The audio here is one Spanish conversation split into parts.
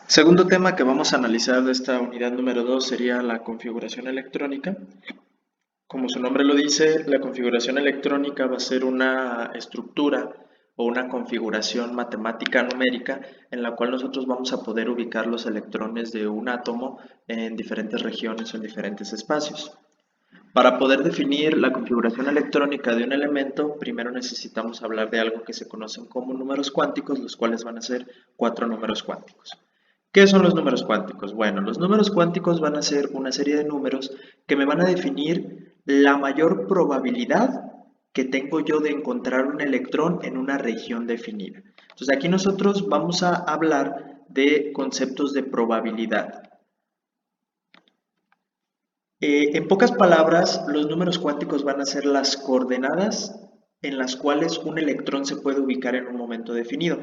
Segundo tema que vamos a analizar de esta unidad número 2 sería la configuración electrónica. Como su nombre lo dice, la configuración electrónica va a ser una estructura o una configuración matemática numérica en la cual nosotros vamos a poder ubicar los electrones de un átomo en diferentes regiones o en diferentes espacios. Para poder definir la configuración electrónica de un elemento, primero necesitamos hablar de algo que se conocen como números cuánticos, los cuales van a ser 4 números cuánticos. ¿Qué son los números cuánticos? Bueno, los números cuánticos van a ser una serie de números que me van a definir la mayor probabilidad que tengo yo de encontrar un electrón en una región definida. Entonces aquí nosotros vamos a hablar de conceptos de probabilidad. En pocas palabras, los números cuánticos van a ser las coordenadas en las cuales un electrón se puede ubicar en un momento definido.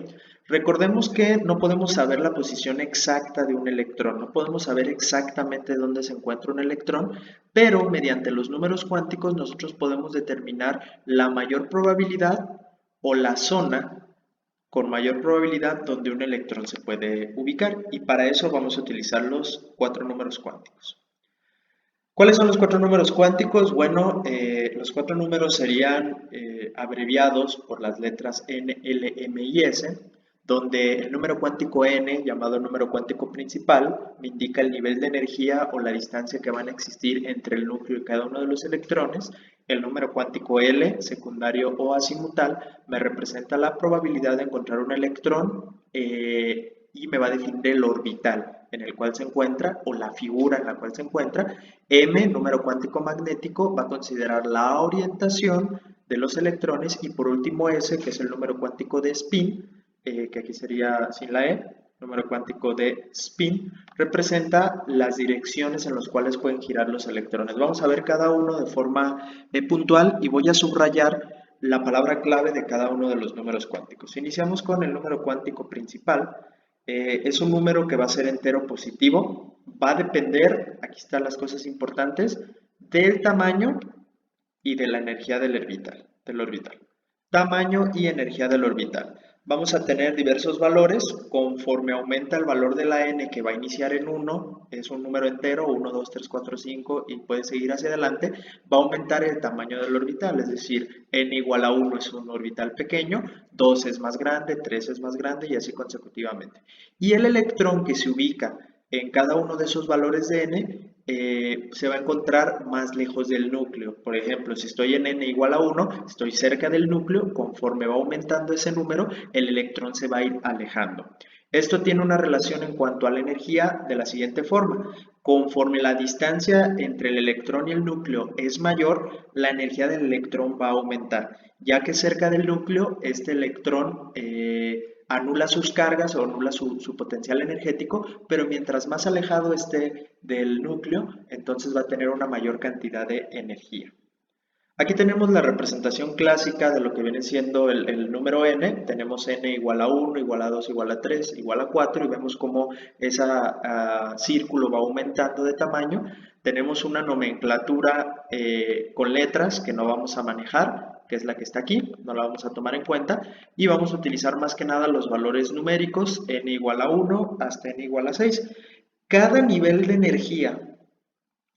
Recordemos que no podemos saber la posición exacta de un electrón, no podemos saber exactamente dónde se encuentra un electrón, pero mediante los números cuánticos nosotros podemos determinar la mayor probabilidad o la zona con mayor probabilidad donde un electrón se puede ubicar, y para eso vamos a utilizar los 4 números cuánticos. ¿Cuáles son los 4 números cuánticos? Bueno, los 4 números serían abreviados por las letras N, L, M y S, donde el número cuántico N, llamado número cuántico principal, me indica el nivel de energía o la distancia que van a existir entre el núcleo y cada uno de los electrones. El número cuántico L, secundario o azimutal, me representa la probabilidad de encontrar un electrón y me va a definir el orbital en el cual se encuentra o la figura en la cual se encuentra. M, número cuántico magnético, va a considerar la orientación de los electrones, y por último S, que es el número cuántico de spin, que aquí sería sin la E, número cuántico de spin, representa las direcciones en las cuales pueden girar los electrones. Vamos a ver cada uno de forma puntual y voy a subrayar la palabra clave de cada uno de los números cuánticos. Iniciamos con el número cuántico principal. Es un número que va a ser entero positivo, va a depender, aquí están las cosas importantes, del tamaño y de la energía del orbital. Tamaño y energía del orbital. Vamos a tener diversos valores conforme aumenta el valor de la n, que va a iniciar en 1, es un número entero, 1, 2, 3, 4, 5 y puede seguir hacia adelante, va a aumentar el tamaño del orbital, es decir, n igual a 1 es un orbital pequeño, 2 es más grande, 3 es más grande y así consecutivamente. Y el electrón que se ubica en cada uno de esos valores de n se va a encontrar más lejos del núcleo. Por ejemplo, si estoy en n igual a 1, estoy cerca del núcleo, conforme va aumentando ese número, el electrón se va a ir alejando. Esto tiene una relación en cuanto a la energía de la siguiente forma. Conforme la distancia entre el electrón y el núcleo es mayor, la energía del electrón va a aumentar, ya que cerca del núcleo este electrón anula sus cargas o anula su potencial energético, pero mientras más alejado esté del núcleo, entonces va a tener una mayor cantidad de energía. Aquí tenemos la representación clásica de lo que viene siendo el número n. Tenemos n igual a 1, igual a 2, igual a 3, igual a 4, y vemos cómo ese círculo va aumentando de tamaño. Tenemos una nomenclatura con letras que no vamos a manejar, que es la que está aquí, no la vamos a tomar en cuenta, y vamos a utilizar más que nada los valores numéricos, n igual a 1 hasta n igual a 6. Cada nivel de energía,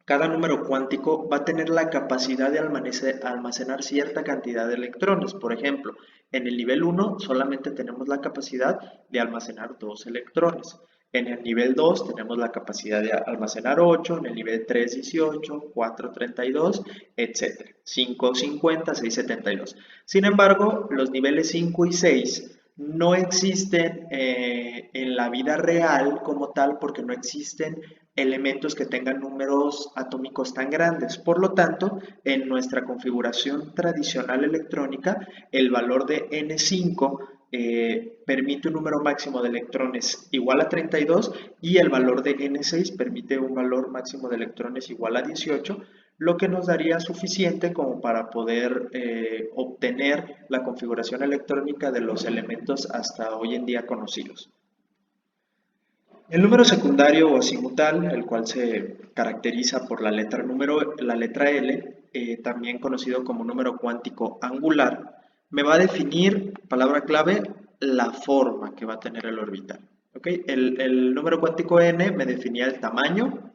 cada número cuántico va a tener la capacidad de almacenar cierta cantidad de electrones. Por ejemplo, en el nivel 1 solamente tenemos la capacidad de almacenar 2 electrones. En el nivel 2 tenemos la capacidad de almacenar 8, en el nivel 3 18, 4 32, etc. 5 50, 6 72. Sin embargo, los niveles 5 y 6 no existen en la vida real como tal, porque no existen elementos que tengan números atómicos tan grandes. Por lo tanto, en nuestra configuración tradicional electrónica, el valor de N5 permite un número máximo de electrones igual a 32, y el valor de N6 permite un valor máximo de electrones igual a 18, lo que nos daría suficiente como para poder obtener la configuración electrónica de los elementos hasta hoy en día conocidos. El número secundario o azimutal, el cual se caracteriza por la letra L, también conocido como número cuántico angular, me va a definir, palabra clave, la forma que va a tener el orbital. ¿Ok? El número cuántico n me definía el tamaño,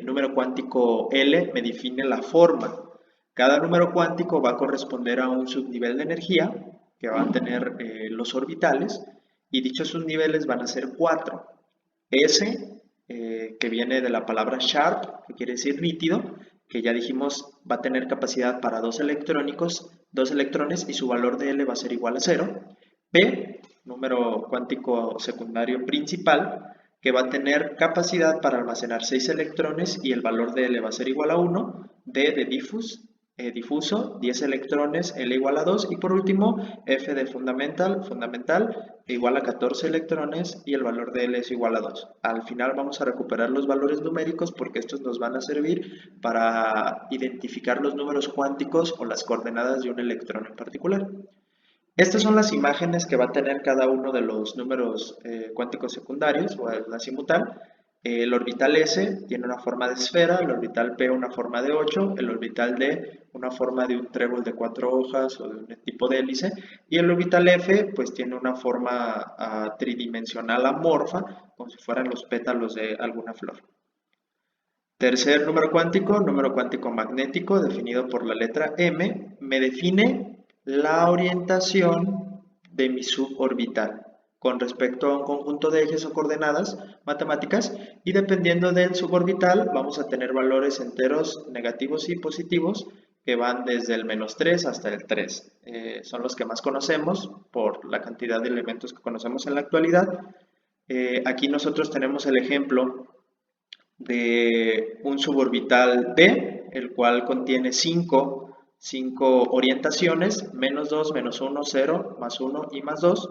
número cuántico L me define la forma. Cada número cuántico va a corresponder a un subnivel de energía que va a tener los orbitales y dichos subniveles van a ser 4. S, que viene de la palabra sharp, que quiere decir nítido, que ya dijimos va a tener capacidad para dos electrones y su valor de L va a ser igual a 0. P, número cuántico secundario principal, que va a tener capacidad para almacenar 6 electrones y el valor de L va a ser igual a 1. D de difuso, 10 electrones, L igual a 2. Y por último, F de fundamental, igual a 14 electrones y el valor de L es igual a 2. Al final vamos a recuperar los valores numéricos porque estos nos van a servir para identificar los números cuánticos o las coordenadas de un electrón en particular. Estas son las imágenes que va a tener cada uno de los números cuánticos secundarios o el azimutal. El orbital S tiene una forma de esfera, el orbital P una forma de 8, el orbital D una forma de un trébol de 4 hojas o de un tipo de hélice, y el orbital F pues tiene una forma tridimensional amorfa, como si fueran los pétalos de alguna flor. Tercer número cuántico magnético, definido por la letra M, me define la orientación de mi suborbital con respecto a un conjunto de ejes o coordenadas matemáticas, y dependiendo del suborbital vamos a tener valores enteros negativos y positivos que van desde el -3 hasta el 3. Son los que más conocemos por la cantidad de elementos que conocemos en la actualidad. Aquí nosotros tenemos el ejemplo de un suborbital D, el cual contiene 5 orientaciones, -2, -1, 0, +1 y +2.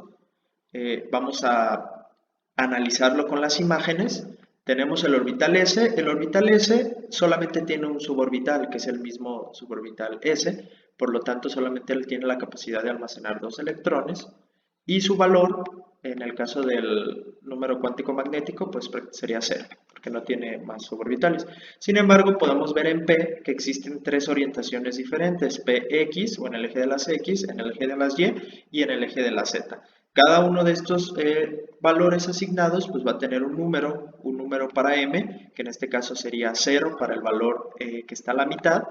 Vamos a analizarlo con las imágenes. Tenemos el orbital S. El orbital S solamente tiene un suborbital, que es el mismo suborbital S, por lo tanto solamente él tiene la capacidad de almacenar 2 electrones, y su valor, en el caso del número cuántico magnético, pues sería 0, porque no tiene más suborbitales. Sin embargo, podemos ver en P que existen 3 orientaciones diferentes: PX, o en el eje de las X, en el eje de las Y y en el eje de la Z. Cada uno de estos valores asignados pues va a tener un número para M, que en este caso sería 0 para el valor que está a la mitad.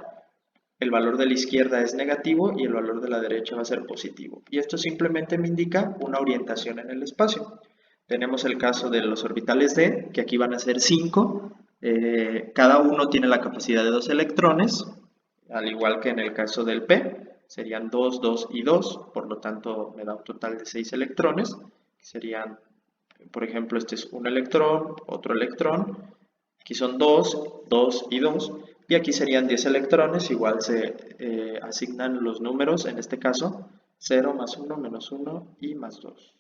El valor de la izquierda es negativo y el valor de la derecha va a ser positivo. Y esto simplemente me indica una orientación en el espacio. Tenemos el caso de los orbitales D, que aquí van a ser 5. Cada uno tiene la capacidad de 2 electrones, al igual que en el caso del P. Serían 2, 2 y 2, por lo tanto me da un total de 6 electrones. Serían, por ejemplo, este es un electrón, otro electrón. Aquí son 2, 2 y 2. Y aquí serían 10 electrones, igual se asignan los números, en este caso 0, +1, -1 y +2.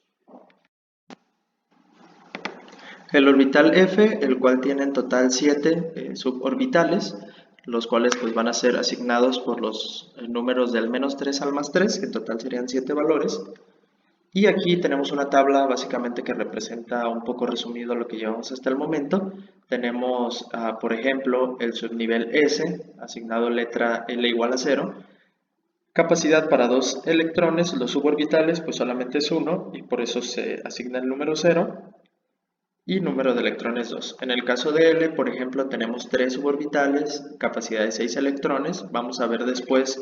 El orbital F, el cual tiene en total 7 suborbitales, los cuales pues van a ser asignados por los números del -3 al +3, que en total serían 7 valores. Y aquí tenemos una tabla básicamente que representa un poco resumido lo que llevamos hasta el momento. Tenemos, por ejemplo, el subnivel S, asignado letra L igual a 0. Capacidad para 2 electrones, los suborbitales pues solamente es 1 y por eso se asigna el número 0. Y número de electrones 2. En el caso de L, por ejemplo, tenemos 3 suborbitales, capacidad de 6 electrones. Vamos a ver después,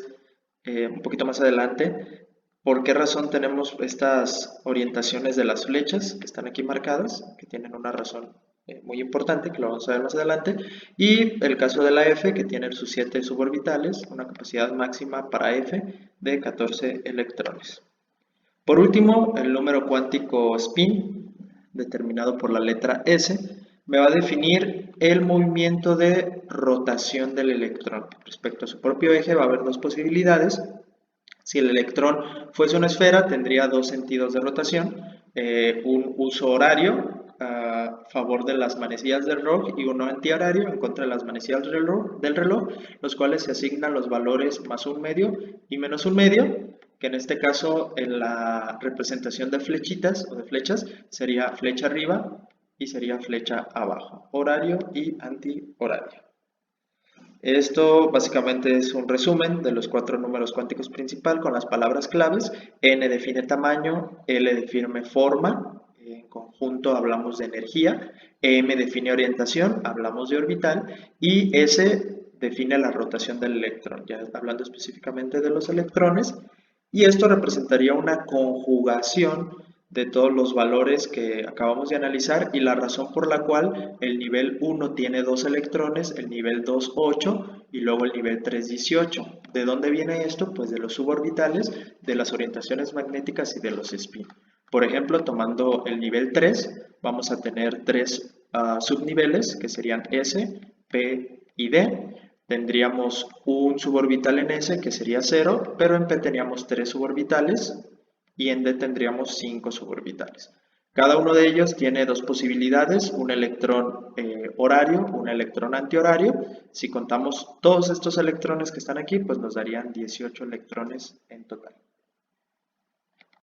un poquito más adelante, por qué razón tenemos estas orientaciones de las flechas que están aquí marcadas, que tienen una razón muy importante, que lo vamos a ver más adelante. Y el caso de la F, que tiene sus 7 suborbitales, una capacidad máxima para F de 14 electrones. Por último, el número cuántico spin, determinado por la letra S, me va a definir el movimiento de rotación del electrón. Respecto a su propio eje va a haber dos posibilidades. Si el electrón fuese una esfera, tendría dos sentidos de rotación, un uso horario a favor de las manecillas del reloj y uno antihorario en contra de las manecillas del reloj, los cuales se asignan los valores +1 medio y -1 medio, que en este caso en la representación de flechitas o de flechas sería flecha arriba y sería flecha abajo, horario y antihorario. Esto básicamente es un resumen de los 4 números cuánticos principal con las palabras claves. N define tamaño, L define forma, en conjunto hablamos de energía, M define orientación, hablamos de orbital, y S define la rotación del electrón, ya hablando específicamente de los electrones, y esto representaría una conjugación de todos los valores que acabamos de analizar y la razón por la cual el nivel 1 tiene 2 electrones, el nivel 2 8 y luego el nivel 3 18. ¿De dónde viene esto? Pues de los suborbitales, de las orientaciones magnéticas y de los spin. Por ejemplo, tomando el nivel 3, vamos a tener tres subniveles que serían S, P y D. Tendríamos un suborbital en S que sería 0, pero en P teníamos 3 suborbitales y en D tendríamos 5 suborbitales. Cada uno de ellos tiene dos posibilidades, un electrón horario, un electrón antihorario. Si contamos todos estos electrones que están aquí, pues nos darían 18 electrones en total.